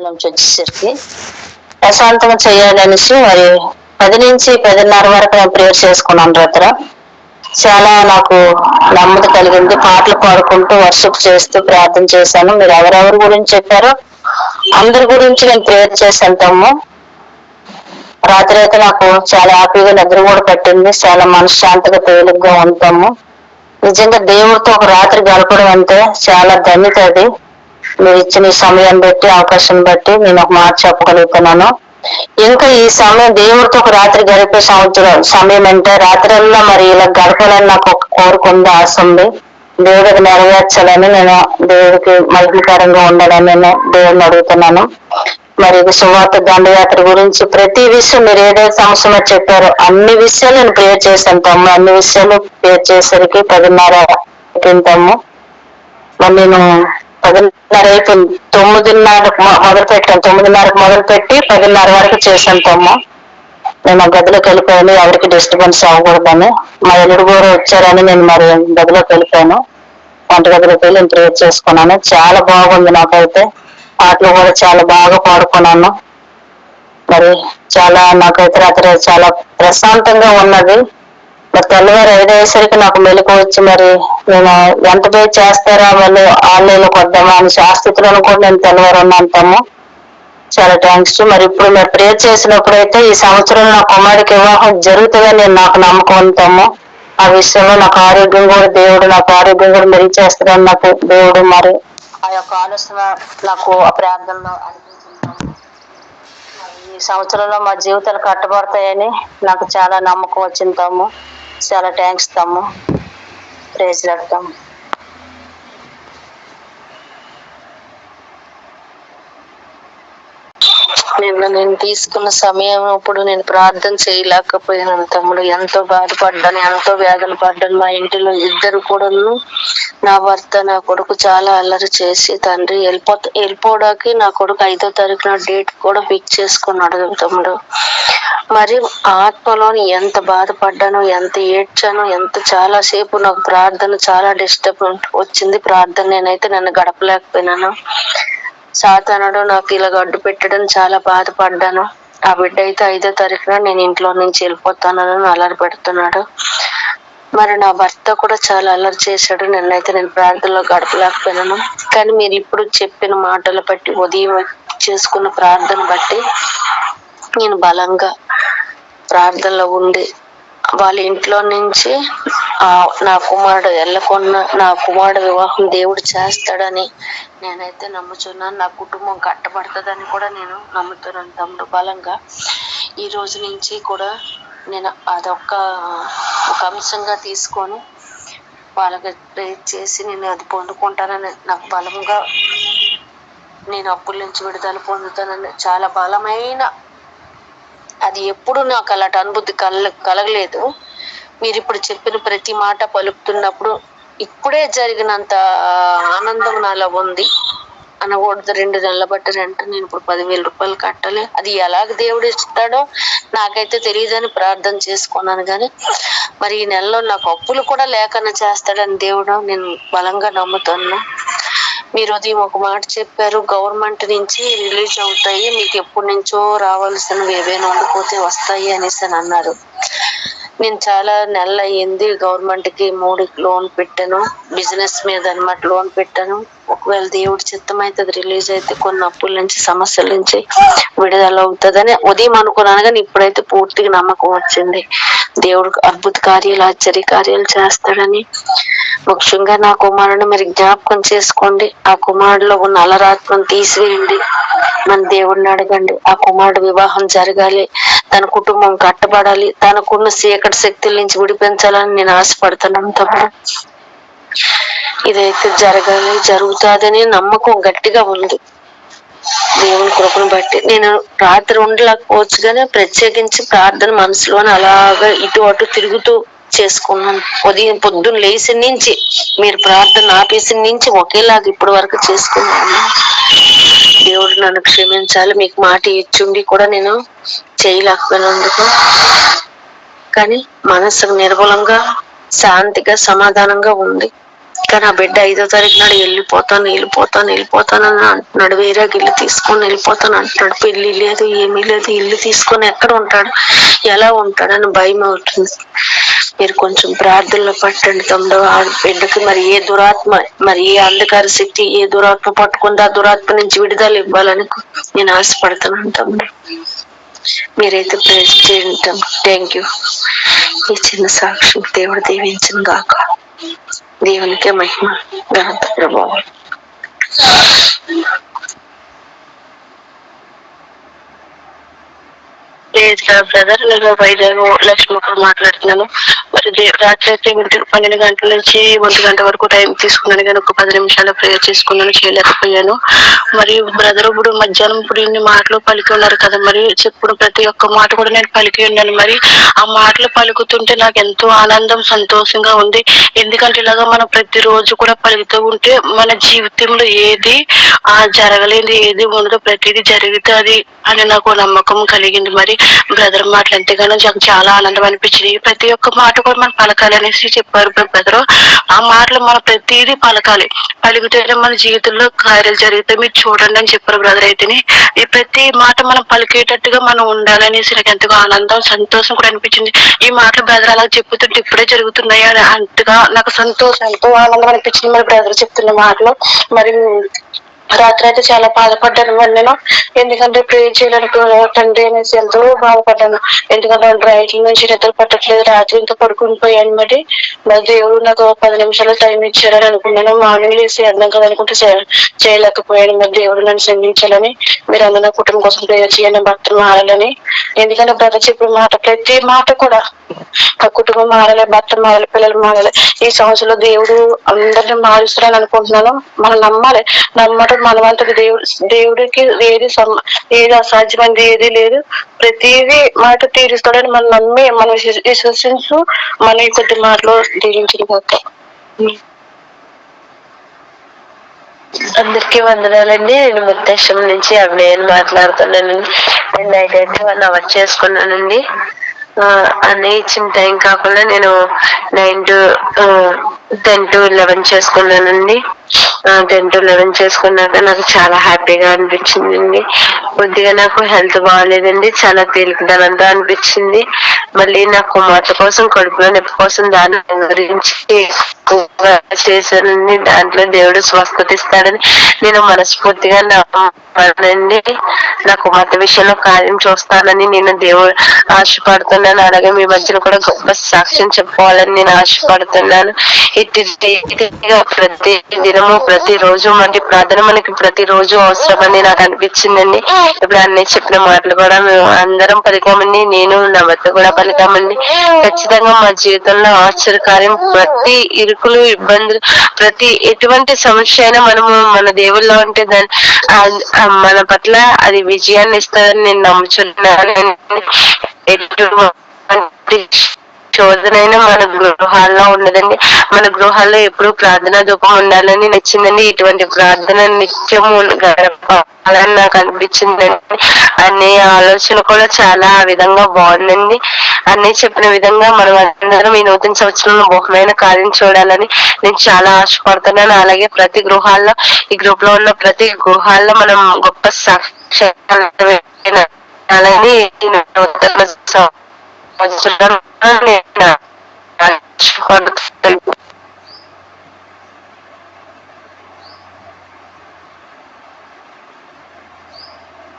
నుంచి వచ్చేసరికి ప్రశాంతంగా చేయాలనేసి మరి 10 నుంచి 10:30 వరకు నేను ప్రేయర్ చేసుకున్నాను రాత్ర. చాలా నాకు నెమ్మది కలిగింది. పాటలు పాడుకుంటూ వర్షిప్ చేస్తూ ప్రార్థన చేశాను. మీరు ఎవరెవరి గురించి చెప్పారో అందరి గురించి నేను ప్రేయర్ చేసి వెళ్తాము. రాత్రి అయితే నాకు చాలా హ్యాపీగా నిద్ర కూడా పట్టింది. చాలా మనశ్శాంతిగా తేలిగ్గా ఉంటాము. నిజంగా దేవుడితో ఒక రాత్రి గడపడం అంటే చాలా ధన్యత అది. మీరు ఇచ్చిన ఈ సమయం బట్టి అవకాశం బట్టి నేను ఒక మాట చెప్పగలుగుతున్నాను. ఇంకా ఈ సమయం దేవుడితో ఒక రాత్రి గడిపే సమయం అంటే రాత్రల్లా మరి ఇలా గడపాలని నాకు ఒక కోరిక ఉంది, ఆశ ఉంది. దేవుడికి నెరవేర్చాలని నేను దేవుడికి మహిమకరంగా ఉండాలని నేను దేవుడిని అడుగుతున్నాను. మరి సువార్త దండయాత్ర గురించి ప్రతి విషయం మీరు ఏదైతే సంవత్సరం చెప్పారో అన్ని విషయాలు నేను ప్రేయర్ చేశాను తమ్ము. అన్ని విషయాలు ప్రేయర్ చేసరికి 10:30 అయిపోయింటాము. మరి నేను 10:30 అయిపోయింది. 9:30కు మొదలు పెట్టాను. 9:30కు మొదలు పెట్టి 10:30 వరకు చేశాను తమ్ము. నేను ఆ గదిలోకి వెళ్ళిపోయాను, ఎవరికి డిస్టర్బెన్స్ అవ్వకూడదని. మా ఎల్లుడు కూడా వచ్చారని నేను మరి గదిలోకి వెళ్ళిపోయాను. వంట గదిలోకి వెళ్ళి నేను ప్రేయర్ చేసుకున్నాను. చాలా బాగుంది నాకైతే. పాటలు కూడా చాలా బాగా పాడుకున్నాను. మరి చాలా నాకైతే రాత్రి చాలా ప్రశాంతంగా ఉన్నది. మరి తెల్లవారు 5 అయ్యేసరికి నాకు మెలకు వచ్చి మరి నేను ఎంత పోయి చేస్తారా మళ్ళీ ఆన్లైన్లోకి వద్దామా అని శాస్త్రతలను కూడా నేను తెల్లవారు ఉన్నాను. చాలా థ్యాంక్స్. మరి ఇప్పుడు మీరు ప్రేయర్ చేసినప్పుడు అయితే ఈ సంవత్సరం నా కుమారుడికి వివాహం జరుగుతుందని నేను నాకు నమ్మకం ఉంటాము. ఆ విషయంలో నాకు ఆరోగ్యం కూడా దేవుడు నాకు ఆరోగ్యం కూడా మెరుగు చేస్తాడని నాకు దేవుడు మరి ఆ యొక్క ఆలోచన నాకు ఆ ప్రార్థనలో అనిపించుంటాము. ఈ సంవత్సరంలో మా జీవితాలు కట్టబడతాయని నాకు చాలా నమ్మకం వచ్చింటాము. చాలా థ్యాంక్స్ తమ్ము. ప్రేజ్ చేస్తాము. నేను తీసుకున్న సమయం ఇప్పుడు నేను ప్రార్థన చేయలేకపోయాను తమ్ముడు. ఎంతో బాధపడ్డాను, ఎంతో వేదన పడ్డాను. మా ఇంటిలో ఇద్దరు కూడా నా భర్త నా కొడుకు చాలా అల్లరి చేసి తండ్రి వెళ్ళిపోవడానికి నా కొడుకు 5వ తారీఖున డేట్ కూడా ఫిక్స్ చేసుకున్నాడు తమ్ముడు. మరి ఆత్మలోని ఎంత బాధపడ్డాను, ఎంత ఏడ్చాను, ఎంత చాలా సేపు నాకు ప్రార్థన చాలా డిస్టర్బ్ వచ్చింది. ప్రార్థన నేనైతే నన్ను గడపలేకపోయినాను. సాతానుడు నాకు ఇలా అడ్డు పెట్టడం చాలా బాధపడ్డాను. ఆ బిడ్డ అయితే 5వ తారీఖున నేను ఇంట్లో నుంచి వెళ్ళిపోతానని అల్లరి పెడుతున్నాడు. మరి నా భర్త కూడా చాలా అల్లరి చేశాడు. నిన్నైతే నేను ప్రార్థనలో గడపలేకపోయినాను. కానీ మీరు ఇప్పుడు చెప్పిన మాటలు బట్టి ఉదయం చేసుకున్న ప్రార్థన బట్టి నేను బలంగా ప్రార్థనలో ఉండి వాళ్ళ ఇంట్లో నుంచి నా కుమారుడు వెళ్ళకుండా నా కుమారుడు వివాహం దేవుడు చేస్తాడని నేనైతే నమ్ముచున్నాను. నా కుటుంబం కట్టబడుతుందని కూడా నేను నమ్ముతున్నాను తమ్ముడు బలంగా. ఈ రోజు నుంచి కూడా నేను అదొక్క ఒక అంశంగా తీసుకొని వాళ్ళకి ప్రేర్ చేసి నేను అది పొందుకుంటానని నాకు బలంగా నేను అప్పుల నుంచి విడుదల పొందుతానని చాలా బలమైన అది ఎప్పుడు నాకు అలాంటి అనుభూతి కలగలేదు. మీరు ఇప్పుడు చెప్పిన ప్రతి మాట పలుకుతున్నప్పుడు ఇప్పుడే జరిగినంత ఆనందం నాలో ఉంది అనకూడదు. 2 నెలల బట్టి రెంట్ నేను ఇప్పుడు 10,000 రూపాయలు కట్టాలి. అది ఎలాగ దేవుడు ఇస్తాడో నాకైతే తెలియదని ప్రార్థన చేసుకున్నాను. కానీ మరి ఈ నెలలో నాకు అప్పులు కూడా లేకుండా చేస్తాడని దేవుడు నేను బలంగా నమ్ముతాను. మీరు ఉదయం ఒక మాట చెప్పారు, గవర్నమెంట్ నుంచి రిలీజ్ అవుతాయి, మీకు ఎప్పటి నుంచో రావాల్సినవి ఏవైనా ఉండిపోతే వస్తాయి అనేసి అని అన్నారు. నేను చాలా నెలలు అయ్యింది గవర్నమెంట్ కి 3 లోన్ పెట్టాను, బిజినెస్ మీద అన్నమాట లోన్ పెట్టాను. ఒకవేళ దేవుడి చిత్తం అయితే అది రిలీజ్ అయితే కొన్ని అప్పుల నుంచి సమస్యల నుంచి విడుదల అవుతుందని ఉదయం అనుకున్నాను. కానీ ఇప్పుడైతే పూర్తిగా నమ్మకం వచ్చింది దేవుడు అద్భుత కార్యాలు ఆశ్చర్య కార్యాలు చేస్తాడని. ముఖ్యంగా నా కుమారుని మీరు జ్ఞాపకం చేసుకోండి. ఆ కుమారుడిలో ఉన్న అలరాత్మను తీసివేయండి. మన దేవుడిని అడగండి. ఆ కుమారుడు వివాహం జరగాలి, తన కుటుంబం కట్టబడాలి, తనకున్న చీకటి శక్తుల నుంచి విడిపించాలని నేను ఆశపడుతున్నాను తమ్ముడు. ఇదైతే జరగాలి, జరుగుతాదని నమ్మకం గట్టిగా ఉంది. దేవుని కృపను బట్టి నేను రాత్రి ఉండలేకపోవచ్చు, కానీ ప్రత్యేకించి ప్రార్థన మనసులోని అలాగా ఇటు అటు తిరుగుతూ చేసుకున్నాను. ఉదయం పొద్దున్న లేచి నుంచి మీరు ప్రార్థన ఆపేసి నుంచి ఒకేలాగా ఇప్పటి వరకు చేసుకున్నాను. దేవుడు నన్ను క్షమించాలి. మీకు మాట ఇచ్చుండి కూడా నేను చేయలేకపోయినందుకు. కానీ మనసు నిర్మలంగా శాంతిగా సమాధానంగా ఉంది. కానీ ఆ బిడ్డ 5వ తారీఖు నాడు వెళ్ళిపోతాను అని అంటున్నాడు. వేరే ఇల్లు తీసుకొని వెళ్ళిపోతాను అంటున్నాడు. పెళ్లి లేదు, ఏమీ లేదు. ఇల్లు తీసుకొని ఎక్కడ ఉంటాడు, ఎలా ఉంటాడని భయం అవుతుంది. మీరు కొంచెం ప్రార్థనలో పట్టండి తమ్ముడు. ఆ బిడ్డకి మరి ఏ దురాత్మ, మరి ఏ అంధకార శక్తి, ఏ దురాత్మ పట్టుకుంది, ఆ దురాత్మ నుంచి విడుదల ఇవ్వాలని నేను ఆశపడుతున్నాను తమ్ముడు. మీరైతే ప్రేస్ చేయండి తమ్ముడు. Thank you. ఈ చిన్న సాక్షి దేవుడు దీవించిన గాక. దేవునికే మహిమ, ఘనత, ప్రభావం. లేదు సార్ బ్రదర్, నేను వైజాగ్ లక్ష్మీపురం మాట్లాడుతున్నాను. మరి రాత్రి అయితే 12 గంటల నుంచి 1 గంట వరకు టైం తీసుకున్నాను, కానీ ఒక 10 నిమిషాలు ప్రేయర్ చేసుకున్నాను, చేయలేకపోయాను. మరి బ్రదర్ ఇప్పుడు మధ్యాహ్నం ఇప్పుడు ఇన్ని మాటలు పలికి ఉన్నారు కదా, మరి చెప్పుడు ప్రతి ఒక్క మాట కూడా నేను పలికి ఉన్నాను. మరి ఆ మాటలు పలుకుతుంటే నాకు ఎంతో ఆనందం, సంతోషంగా ఉంది. ఎందుకంటే ఇలాగా మనం ప్రతిరోజు కూడా పలుకుతూ ఉంటే మన జీవితంలో ఏది జరగలేదు, ఏది ఉండదు, ప్రతిదీ జరుగుతుంది అని నాకు నమ్మకం కలిగింది. మరి బ్రదర్ మాటలు ఎంతగానో నాకు చాలా ఆనందం అనిపించింది. ప్రతి ఒక్క మాట కూడా మనం పలకాలి అనేసి చెప్పారు బ్రదర్. ఆ మాటలు మనం ప్రతిదీ పలకాలి, పలికితేనే మన జీవితంలో కార్యాలు జరిగితే మీరు చూడండి అని చెప్పారు బ్రదర్. అయితేనే ఈ ప్రతి మాట మనం పలికేటట్టుగా మనం ఉండాలనేసి నాకు ఎంతగా ఆనందం, సంతోషం కూడా అనిపించింది. ఈ మాటలు బ్రదర్ అలా చెప్తుంటే ఇప్పుడే జరుగుతున్నాయి అని అంతగా నాకు సంతోషం, ఎంతో ఆనందం అనిపించింది. మరి బ్రదర్ చెప్తున్న మాటలు మరి రాత్రి అయితే చాలా బాధపడ్డాను మరి నేను. ఎందుకంటే ప్రేర్ చేయడానికి తండ్రి అనేసి ఎంతో బాధపడ్డాను. ఎందుకంటే రైట్ల నుంచి నిద్ర పట్టట్లేదు, రాత్రి ఇంకా పడుకుని పోయాను. మరి దేవుడు నాకు 10 నిమిషాలు టైం ఇచ్చారని అనుకున్నాను. మార్నింగ్ చేసి అర్థం కదా అనుకుంటే చేయలేకపోయాను. మరి దేవుడు నన్ను క్షమించాలని, మీరు అందరూ నా కుటుంబం కోసం ప్రేర్ చేయండి, భర్తలు మారాలని. ఎందుకంటే బ్రదర్ చెప్పిన మాట ప్రతి మాట కూడా ఆ కుటుంబం మారాలి, భర్త మారాలి, పిల్లలు మారాలి. ఈ సంవత్సరంలో దేవుడు అందరిని మారుస్తారని అనుకుంటున్నాను. మనం నమ్మాలి. నమ్మటం మనవంతటి దేవుడికి ఏది అసాధ్యమైనది ఏది లేదు. ప్రతిదీ మాట తీరుస్తాడని మనం నమ్మి మనం విశ్వసించు మన ఈ కొద్ది మాటలో దీవించిన కాక. అందరికీ వందనాలండి. నేను ముత్తేశం నుంచి నేను మాట్లాడుతున్నానండి. నేను నైట్ అయితే 1 అవర్ చేసుకున్నానండి. అన్నయ్య ఇచ్చిన టైం కాకుండా నేను 10 to 11 చేసుకున్నానండి. 10 to 11 చేసుకున్నాక నాకు చాలా హ్యాపీగా అనిపించిందండి. కొద్దిగా నాకు హెల్త్ బాగాలేదండి, చాలా తేలికదనంగా అనిపించింది. మళ్ళీ నా కుమార్తె కోసం, కడుపులో నొప్పి కోసం దాని గురించి చేశానండి. దాంట్లో దేవుడు స్వస్థత ఇస్తాడని నేను మనస్ఫూర్తిగా నమ్మానండి. నా కుమార్తె విషయంలో కార్యం చూస్తానని నేను దేవుడు ఆశపడుతున్నాను. అలాగే మీ మధ్యలో కూడా గొప్ప సాక్ష్యం చెప్పుకోవాలని నేను ఆశపడుతున్నాను. ఇటు ప్రతి దినము, ప్రతిరోజు మనకి ప్రార్థన మనకి ప్రతిరోజు అవసరమని నాకు అనిపించిందండి. ఇప్పుడు అన్నీ చెప్పిన మాటలు కూడా మేము అందరం పలికామండి, నేను నా భర్త కూడా పలికామండి. ఖచ్చితంగా మా జీవితంలో ఆశ్చర్యకార్యం, ప్రతి ఇరుకులు, ఇబ్బందులు, ప్రతి ఎటువంటి సమస్య అయినా మనము మన దేవుల్లో ఉంటే దాని మన పట్ల అది విజయాన్ని ఇస్తుందని నేను నమ్ముచున్నాను. ఎటువంటి శోధనైనా మన గృహాల్లో ఉండదండి. మన గృహాల్లో ఎప్పుడు ప్రార్థనా ధూపం ఉండాలని నచ్చిందండి. ఇటువంటి ప్రార్థన నిత్యము గడపాలని నాకు అనిపించిందండి. అనే ఆలోచన కూడా చాలా ఆ విధంగా బాగుందండి. అన్నీ చెప్పిన విధంగా మనం అందరం ఈ నూతన సంవత్సరంలో బహుమైన కార్యం చూడాలని నేను చాలా ఆశపడుతున్నాను. అలాగే ప్రతి గృహాల్లో, ఈ గ్రూప్ లో ఉన్న ప్రతి గృహాల్లో మనం గొప్ప సాక్ష్యాలని నూతన సంవత్సరం